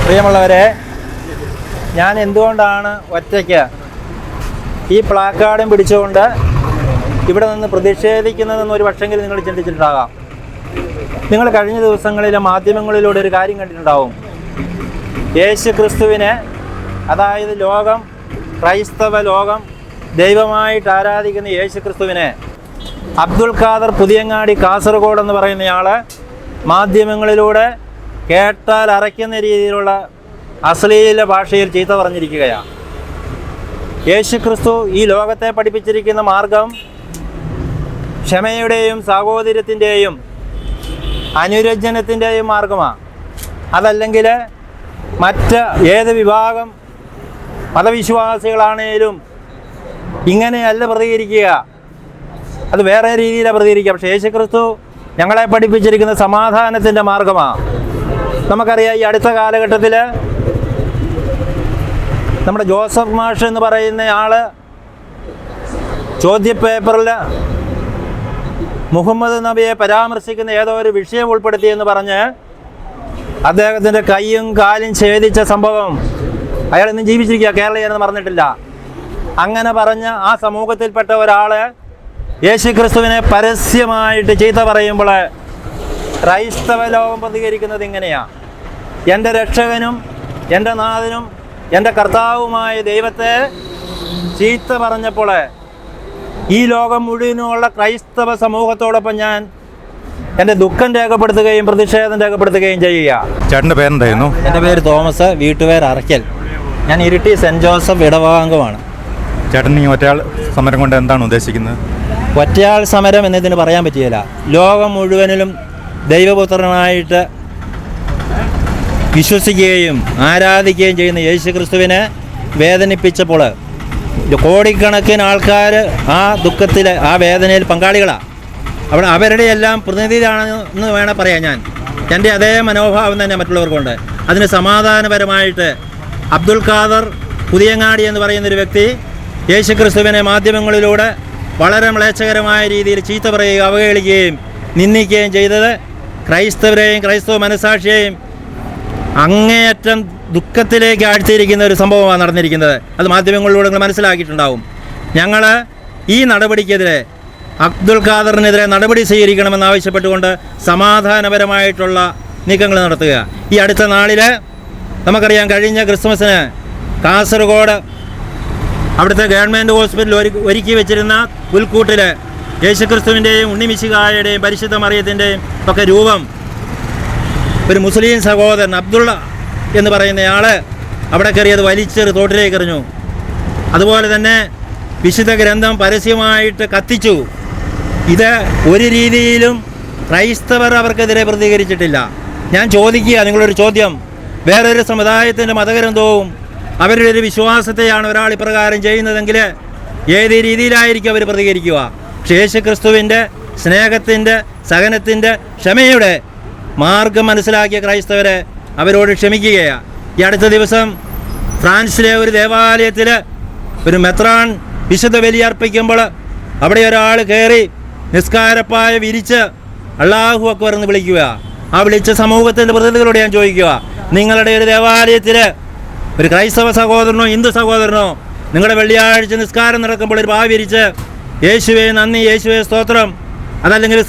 പ്രിയമുള്ളവരെ, ഞാൻ എന്തുകൊണ്ടാണ് ഒറ്റയ്ക്ക് ഈ പ്ലാക്കാർഡും പിടിച്ചുകൊണ്ട് ഇവിടെ നിന്ന് പ്രതിഷേധിക്കുന്നതെന്ന് ഒരു പക്ഷെങ്കിലും നിങ്ങൾ ചിന്തിച്ചിട്ടുണ്ടാകാം. നിങ്ങൾ കഴിഞ്ഞ ദിവസങ്ങളിലെ മാധ്യമങ്ങളിലൂടെ ഒരു കാര്യം കണ്ടിട്ടുണ്ടാവും. യേശു ക്രിസ്തുവിനെ, അതായത് ലോകം, ക്രൈസ്തവ ലോകം ദൈവമായിട്ട് ആരാധിക്കുന്ന യേശു ക്രിസ്തുവിനെ അബ്ദുൽ ഖാദർ പുതിയങ്ങാടി കാസർഗോഡ് എന്ന് പറയുന്നയാൾ മാധ്യമങ്ങളിലൂടെ കേട്ടാൽ അറയ്ക്കുന്ന രീതിയിലുള്ള അശ്ലീല ഭാഷയിൽ ചീത്ത പറഞ്ഞിരിക്കുകയാണ്. യേശു ക്രിസ്തു ഈ ലോകത്തെ പഠിപ്പിച്ചിരിക്കുന്ന മാർഗം ക്ഷമയുടെയും സാഹോദര്യത്തിൻ്റെയും അനുരഞ്ജനത്തിൻ്റെയും മാർഗമാണ്. അതല്ലെങ്കിൽ മറ്റ് ഏത് വിഭാഗം മതവിശ്വാസികളാണേലും ഇങ്ങനെയല്ല പ്രതികരിക്കുക, അത് വേറെ രീതിയിലാണ് പ്രതികരിക്കുക. പക്ഷേ യേശു ക്രിസ്തു ഞങ്ങളെ പഠിപ്പിച്ചിരിക്കുന്ന സമാധാനത്തിൻ്റെ മാർഗമാണ്. നമുക്കറിയാം, ഈ അടുത്ത കാലഘട്ടത്തിൽ നമ്മുടെ ജോസഫ് മാഷ് എന്ന് പറയുന്ന ആൾ ചോദ്യപേപ്പറിൽ മുഹമ്മദ് നബിയെ പരാമർശിക്കുന്ന ഏതോ ഒരു വിഷയം ഉൾപ്പെടുത്തിയെന്ന് പറഞ്ഞ് അദ്ദേഹത്തിൻ്റെ കൈയും കാലും ഛേദിച്ച സംഭവം, അയാൾ ഇന്നും ജീവിച്ചിരിക്കുക, കേരളീയരെന്ന് പറഞ്ഞിട്ടില്ല. അങ്ങനെ പറഞ്ഞ് ആ സമൂഹത്തിൽപ്പെട്ട ഒരാൾ യേശു ക്രിസ്തുവിനെ പരസ്യമായിട്ട് ചീത്ത പറയുമ്പോൾ ക്രൈസ്തവ ലോകം പ്രതികരിക്കുന്നത് ഇങ്ങനെയാണ്. എൻ്റെ രക്ഷകനും എൻ്റെ നാഥനും എൻ്റെ കർത്താവുമായ ദൈവത്തെ ചീത്ത പറഞ്ഞപ്പോൾ ഈ ലോകം മുഴുവനുമുള്ള ക്രൈസ്തവ സമൂഹത്തോടൊപ്പം ഞാൻ എൻ്റെ ദുഃഖം രേഖപ്പെടുത്തുകയും പ്രതിഷേധം രേഖപ്പെടുത്തുകയും ചെയ്യുക. ചേട്ടൻ്റെ പേരെന്തായിരുന്നു? എൻ്റെ പേര് തോമസ്, വീട്ടുപേര് അറയ്ക്കൽ. ഞാൻ ഇരിട്ടി സെൻറ്റ് ജോസഫ് ഇടവകാംഗമാണ്. ചേട്ടൻ ഈ ഒറ്റയാൾ സമരം കൊണ്ട് എന്താണ് ഉദ്ദേശിക്കുന്നത്? ഒറ്റയാൾ സമരം എന്നതിന് പറയാൻ പറ്റിയില്ല. ലോകം മുഴുവനിലും ദൈവപുത്രനായിട്ട് വിശ്വസിക്കുകയും ആരാധിക്കുകയും ചെയ്യുന്ന യേശു ക്രിസ്തുവിനെ വേദനിപ്പിച്ചപ്പോൾ കോടിക്കണക്കിന് ആൾക്കാർ ആ ദുഃഖത്തിൽ, ആ വേദനയിൽ പങ്കാളികളാണ്. അവിടെ അവരുടെ എല്ലാം പ്രതിനിധിയാണെന്ന് വേണം പറയാൻ. ഞാൻ എൻ്റെ അതേ മനോഭാവം തന്നെ മറ്റുള്ളവർക്കുണ്ട്. അതിന് സമാധാനപരമായിട്ട് അബ്ദുൽ ഖാദർ പുതിയങ്ങാടി എന്ന് പറയുന്നൊരു വ്യക്തി യേശു ക്രിസ്തുവിനെ മാധ്യമങ്ങളിലൂടെ വളരെ മ്ലേച്ഛകരമായ രീതിയിൽ ചീത്ത പറയുകയും അവഹേളിക്കുകയും നിന്ദിക്കുകയും ചെയ്തത് ക്രൈസ്തവരെയും ക്രൈസ്തവ മനസാക്ഷിയെയും അങ്ങേയറ്റം ദുഃഖത്തിലേക്ക് ആഴ്ത്തിയിരിക്കുന്ന ഒരു സംഭവമാണ് നടന്നിരിക്കുന്നത്. അത് മാധ്യമങ്ങളിലൂടെ നിങ്ങൾ മനസ്സിലാക്കിയിട്ടുണ്ടാവും. ഞങ്ങൾ ഈ നടപടിക്കെതിരെ, അബ്ദുൽ ഖാദറിനെതിരെ നടപടി സ്വീകരിക്കണമെന്നാവശ്യപ്പെട്ടുകൊണ്ട് സമാധാനപരമായിട്ടുള്ള നീക്കങ്ങൾ നടത്തുക. ഈ അടുത്ത നാളിൽ നമുക്കറിയാം, കഴിഞ്ഞ ക്രിസ്മസിന് കാസർഗോഡ് അവിടുത്തെ ഗവൺമെൻറ് ഹോസ്പിറ്റലിൽ ഒരുക്കി വെച്ചിരുന്ന പുൽക്കൂട്ടിൽ യേശുക്രിസ്തുവിൻ്റെയും ഉണ്ണിമിശിഹായുടെയും പരിശുദ്ധ മറിയത്തിൻ്റെയും ഒക്കെ രൂപം ഒരു മുസ്ലിം സഹോദരൻ അബ്ദുള്ള എന്ന് പറയുന്നയാൾ അവിടെ കയറിയത് വലിച്ചെറി തോട്ടിലേക്ക് എറിഞ്ഞു. അതുപോലെ തന്നെ വിശുദ്ധ ഗ്രന്ഥം പരസ്യമായിട്ട് കത്തിച്ചു. ഇത് ഒരു രീതിയിലും ക്രൈസ്തവർ അവർക്കെതിരെ പ്രതികരിച്ചിട്ടില്ല. ഞാൻ ചോദിക്കുക, നിങ്ങളൊരു ചോദ്യം, വേറൊരു സമുദായത്തിൻ്റെ മതഗ്രന്ഥവും അവരുടെ ഒരു വിശ്വാസത്തെയാണ് ഒരാൾ ഇപ്രകാരം ചെയ്യുന്നതെങ്കിൽ ഏത് രീതിയിലായിരിക്കും അവർ പ്രതികരിക്കുക? പക്ഷേ യേശു ക്രിസ്തുവിൻ്റെ സ്നേഹത്തിൻ്റെ, സഹനത്തിൻ്റെ, ക്ഷമയുടെ മാർഗം മനസ്സിലാക്കിയ ക്രൈസ്തവരെ അവരോട് ക്ഷമിക്കുകയാണ്. ഈ അടുത്ത ദിവസം ഫ്രാൻസിലെ ഒരു ദേവാലയത്തിൽ ഒരു മെത്രാൻ വിശുദ്ധ ബലിയർപ്പിക്കുമ്പോൾ അവിടെ ഒരാൾ കയറി നിസ്കാരപ്പായ വിരിച്ച് അല്ലാഹു അക്ബർ എന്ന് വിളിക്കുക. ആ വിളിച്ച സമൂഹത്തിൻ്റെ പ്രതിനിധികളോട് ഞാൻ ചോദിക്കുക, നിങ്ങളുടെ ഒരു ദേവാലയത്തിൽ ഒരു ക്രൈസ്തവ സഹോദരനോ ഹിന്ദു സഹോദരനോ നിങ്ങളുടെ വെള്ളിയാഴ്ച നിസ്കാരം നടക്കുമ്പോൾ ഒരു പായ വിരിച്ച് യേശുവേ നന്ദി, യേശുവേ സ്തോത്രം, അതല്ലെങ്കിൽ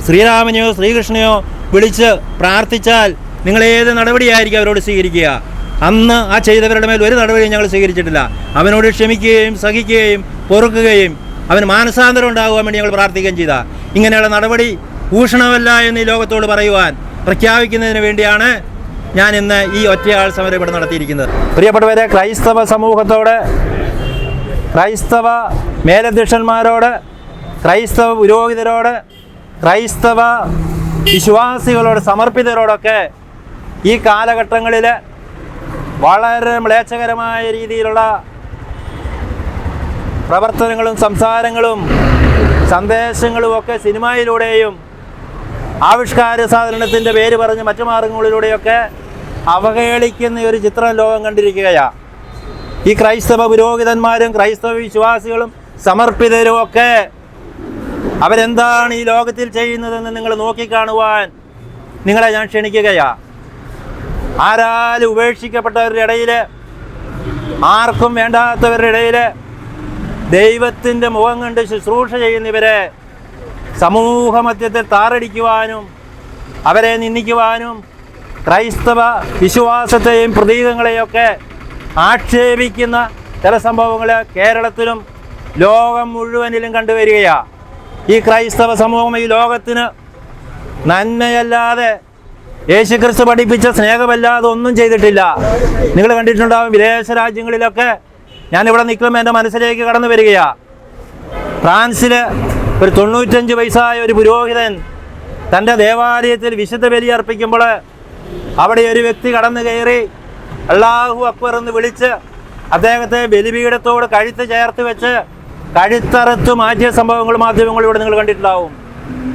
ശ്രീരാമനെയോ ശ്രീകൃഷ്ണനെയോ വിളിച്ച് പ്രാർത്ഥിച്ചാൽ നിങ്ങളേത് നടപടിയായിരിക്കും അവരോട് സ്വീകരിക്കുക? അന്ന് ആ ചെയ്തവരുടെ മേൽ ഒരു നടപടിയും ഞങ്ങൾ സ്വീകരിച്ചിട്ടില്ല. അവനോട് ക്ഷമിക്കുകയും സഹിക്കുകയും പൊറുക്കുകയും അവന് മാനസാന്തരം ഉണ്ടാകുവാൻ വേണ്ടി ഞങ്ങൾ പ്രാർത്ഥിക്കുകയും ചെയ്ത ഇങ്ങനെയുള്ള നടപടി ഭൂഷണമല്ല എന്ന് ഈ ലോകത്തോട് പറയുവാൻ പ്രഖ്യാപിക്കുന്നതിന് വേണ്ടിയാണ് ഞാൻ ഇന്ന് ഈ ഒറ്റയാൾ സമരം ഇവിടെ നടത്തിയിരിക്കുന്നത്. പ്രിയപ്പെട്ടവരെ, ക്രൈസ്തവ സമൂഹത്തോട്, ക്രൈസ്തവ മേലധ്യക്ഷന്മാരോട്, ക്രൈസ്തവ പുരോഹിതരോട്, ക്രൈസ്തവ വിശ്വാസികളോട്, സമർപ്പിതരോടൊക്കെ ഈ കാലഘട്ടങ്ങളിൽ വളരെ മ്ലേച്ഛകരമായ രീതിയിലുള്ള പ്രവർത്തനങ്ങളും സംസാരങ്ങളും സന്ദേശങ്ങളും ഒക്കെ സിനിമയിലൂടെയും ആവിഷ്കാര സാധനത്തിൻ്റെ പേര് പറഞ്ഞ് മറ്റു മാർഗങ്ങളിലൂടെയൊക്കെ അവഹേളിക്കുന്ന ഒരു ചിത്രം ലോകം കണ്ടിരിക്കുകയാണ്. ഈ ക്രൈസ്തവ പുരോഹിതന്മാരും ക്രൈസ്തവ വിശ്വാസികളും സമർപ്പിതരും ഒക്കെ അവരെന്താണ് ഈ ലോകത്തിൽ ചെയ്യുന്നതെന്ന് നിങ്ങൾ നോക്കിക്കാണുവാൻ നിങ്ങളെ ഞാൻ ക്ഷണിക്കുകയാണ്. ആരാലും ഉപേക്ഷിക്കപ്പെട്ടവരുടെ ഇടയിൽ, ആർക്കും വേണ്ടാത്തവരുടെ ഇടയിൽ ദൈവത്തിൻ്റെ മുഖം കണ്ട് ശുശ്രൂഷ ചെയ്യുന്നവരെ സമൂഹ മധ്യത്തിൽ താറടിക്കുവാനും അവരെ നിന്ദിക്കുവാനും ക്രൈസ്തവ വിശ്വാസത്തെയും പ്രതീകങ്ങളെയൊക്കെ ആക്ഷേപിക്കുന്ന ചില സംഭവങ്ങൾ കേരളത്തിലും ലോകം മുഴുവനിലും കണ്ടുവരികയാണ്. ഈ ക്രൈസ്തവ സമൂഹം ഈ ലോകത്തിന് നന്മയല്ലാതെ യേശുക്രിസ്തു പഠിപ്പിച്ച സ്നേഹമല്ലാതെ ഒന്നും ചെയ്തിട്ടില്ല. നിങ്ങൾ കണ്ടിട്ടുണ്ടാവും വിദേശ രാജ്യങ്ങളിലൊക്കെ. ഞാനിവിടെ നിൽക്കുമ്പോൾ എൻ്റെ മനസ്സിലേക്ക് കടന്നു വരികയാണ്. ഫ്രാൻസിൽ ഒരു 95 വയസ്സായ ഒരു പുരോഹിതൻ തൻ്റെ ദേവാലയത്തിൽ വിശുദ്ധ ബലി അർപ്പിക്കുമ്പോൾ അവിടെ ഒരു വ്യക്തി കടന്നു കയറി അല്ലാഹു അക്ബർ എന്ന് വിളിച്ച് അദ്ദേഹത്തെ ബലിപീഠത്തോട് കഴുത്ത് ചേർത്ത് വെച്ച് കഴുത്തറുത്ത് മാറ്റിയ സംഭവങ്ങൾ മാധ്യമങ്ങളിലൂടെ നിങ്ങൾ കണ്ടിട്ടുണ്ടാവും.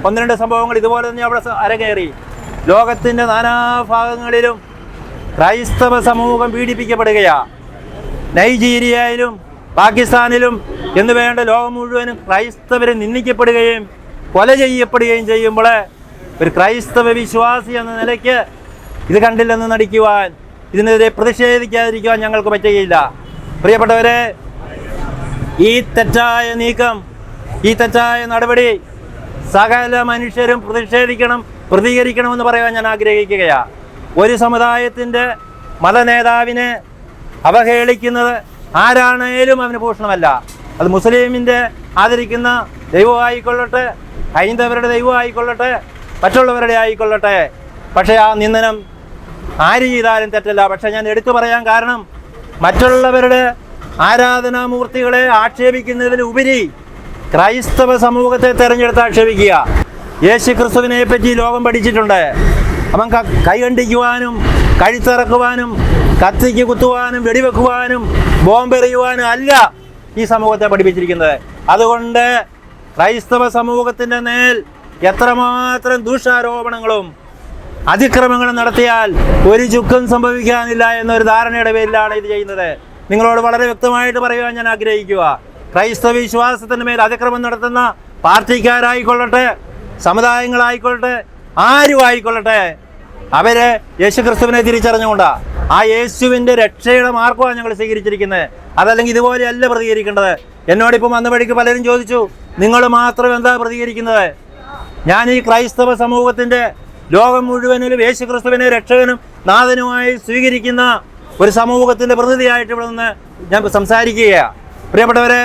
1-2 സംഭവങ്ങൾ ഇതുപോലെ തന്നെ അവിടെ അരങ്ങേറി. ലോകത്തിൻ്റെ നാനാഭാഗങ്ങളിലും ക്രൈസ്തവ സമൂഹം പീഡിപ്പിക്കപ്പെടുകയാണ്. നൈജീരിയയിലും പാകിസ്ഥാനിലും എന്ന് വേണ്ട ലോകം മുഴുവനും ക്രൈസ്തവരെ നിന്ദിക്കപ്പെടുകയും കൊല ചെയ്യപ്പെടുകയും ചെയ്യുമ്പോൾ ഒരു ക്രൈസ്തവ വിശ്വാസി എന്ന നിലയ്ക്ക് ഇത് കണ്ടില്ലെന്ന് നടിക്കുവാൻ, ഇതിനെതിരെ പ്രതിഷേധിക്കാതിരിക്കുവാൻ ഞങ്ങൾക്ക് പറ്റുകയില്ല. പ്രിയപ്പെട്ടവരെ, ഈ തെറ്റായ നീക്കം, ഈ തെറ്റായ നടപടി സകല മനുഷ്യരും പ്രതികരിക്കണമെന്ന് പറയാൻ ഞാൻ ആഗ്രഹിക്കുകയാണ്. ഒരു സമുദായത്തിൻ്റെ മതനേതാവിനെ അവഹേളിക്കുന്നത് ആരാണേലും അവന് ഭൂഷണമല്ല. അത് മുസ്ലിമിൻ്റെ ആദരിക്കുന്ന ദൈവമായിക്കൊള്ളട്ടെ, ഹൈന്ദവരുടെ ദൈവമായിക്കൊള്ളട്ടെ, മറ്റുള്ളവരുടെ ആയിക്കൊള്ളട്ടെ. പക്ഷേ ആ നിന്ദനം ആര് ചെയ്താലും തെറ്റല്ല. പക്ഷേ ഞാൻ എടുത്തു പറയാൻ കാരണം, മറ്റുള്ളവരുടെ ആരാധനാമൂർത്തികളെ ആക്ഷേപിക്കുന്നതിലുപരി ക്രൈസ്തവ സമൂഹത്തെ തിരഞ്ഞെടുത്ത് ആക്ഷേപിക്കുക. യേശു ക്രിസ്തുവിനെ പറ്റി ലോകം പഠിച്ചിട്ടുണ്ട്. അവൻ കൈകണ്ടിക്കുവാനും കഴുത്തിറക്കുവാനും കത്തിക്ക് കുത്തുവാനും വെടിവെക്കുവാനും ബോംബെറിയുവാനും അല്ല ഈ സമൂഹത്തെ പഠിപ്പിച്ചിരിക്കുന്നത്. അതുകൊണ്ട് ക്രൈസ്തവ സമൂഹത്തിൻ്റെ മേൽ എത്രമാത്രം ദൂഷാരോപണങ്ങളും അതിക്രമങ്ങളും നടത്തിയാൽ ഒരു ചുക്കും സംഭവിക്കാനില്ല എന്നൊരു ധാരണയുടെ പേരിലാണ് ഇത് ചെയ്യുന്നത്. നിങ്ങളോട് വളരെ വ്യക്തമായിട്ട് പറയുവാൻ ഞാൻ ആഗ്രഹിക്കുക. ക്രൈസ്തവ വിശ്വാസത്തിൻ്റെ മേൽ അതിക്രമം നടത്തുന്ന പാർട്ടിക്കാരായിക്കൊള്ളട്ടെ, സമുദായങ്ങളായിക്കൊള്ളട്ടെ, ആരും ആയിക്കൊള്ളട്ടെ, അവരെ യേശുക്രിസ്തുവിനെ തിരിച്ചറിഞ്ഞുകൊണ്ടാണ് ആ യേശുവിൻ്റെ രക്ഷയുടെ മാർഗമാണ് ഞങ്ങൾ സ്വീകരിച്ചിരിക്കുന്നത്. അതല്ലെങ്കിൽ ഇതുപോലെയല്ല പ്രതികരിക്കേണ്ടത്. എന്നോടിപ്പം വന്ന വഴിക്ക് പലരും ചോദിച്ചു, നിങ്ങൾ മാത്രം എന്താ പ്രതികരിക്കുന്നത്? ഞാൻ ഈ ക്രൈസ്തവ സമൂഹത്തിൻ്റെ ലോകം മുഴുവനിലും യേശുക്രിസ്തുവിനെ രക്ഷകനും നാഥനുമായി സ്വീകരിക്കുന്ന ഒരു സമൂഹത്തിൻ്റെ പ്രതിനിധിയായിട്ട് ഇവിടെ നിന്ന് ഞാൻ സംസാരിക്കുകയാണ്. പ്രിയപ്പെട്ടവരെ,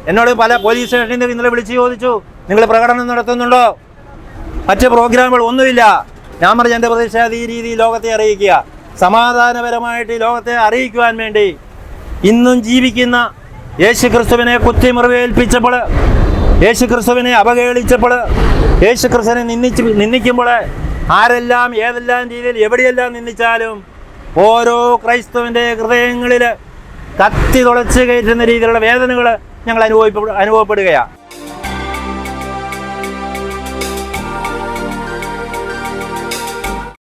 എന്നോട് പല പോലീസ് സ്റ്റേഷനിൽ ഇന്നലെ വിളിച്ച് ചോദിച്ചു, നിങ്ങൾ പ്രകടനം നടത്തുന്നുണ്ടോ? മറ്റ് പ്രോഗ്രാമുകൾ ഒന്നുമില്ല. ഞാൻ പറഞ്ഞ എൻ്റെ പ്രതിഷേധം ഈ രീതിയിൽ ലോകത്തെ അറിയിക്കുക, സമാധാനപരമായിട്ട് ഈ ലോകത്തെ അറിയിക്കുവാൻ വേണ്ടി ഇന്നും ജീവിക്കുന്ന യേശുക്രിസ്തുവിനെ കുത്തിമുറിവേൽപ്പിച്ചപ്പോൾ, യേശുക്രിസ്തുവിനെ അവഹേളിച്ചപ്പോൾ, യേശുക്രിസ്തുവിനെ നിന്ദിക്കുമ്പോൾ, ആരെല്ലാം ഏതെല്ലാം രീതിയിൽ എവിടെയെല്ലാം നിന്ദിച്ചാലും ഓരോ ക്രൈസ്തവൻ്റെ ഹൃദയങ്ങളിൽ കത്തി തുളച്ച് കയറ്റുന്ന രീതിയിലുള്ള വേദനകൾ ഞങ്ങൾ അനുഭവപ്പെടുകയാണ്.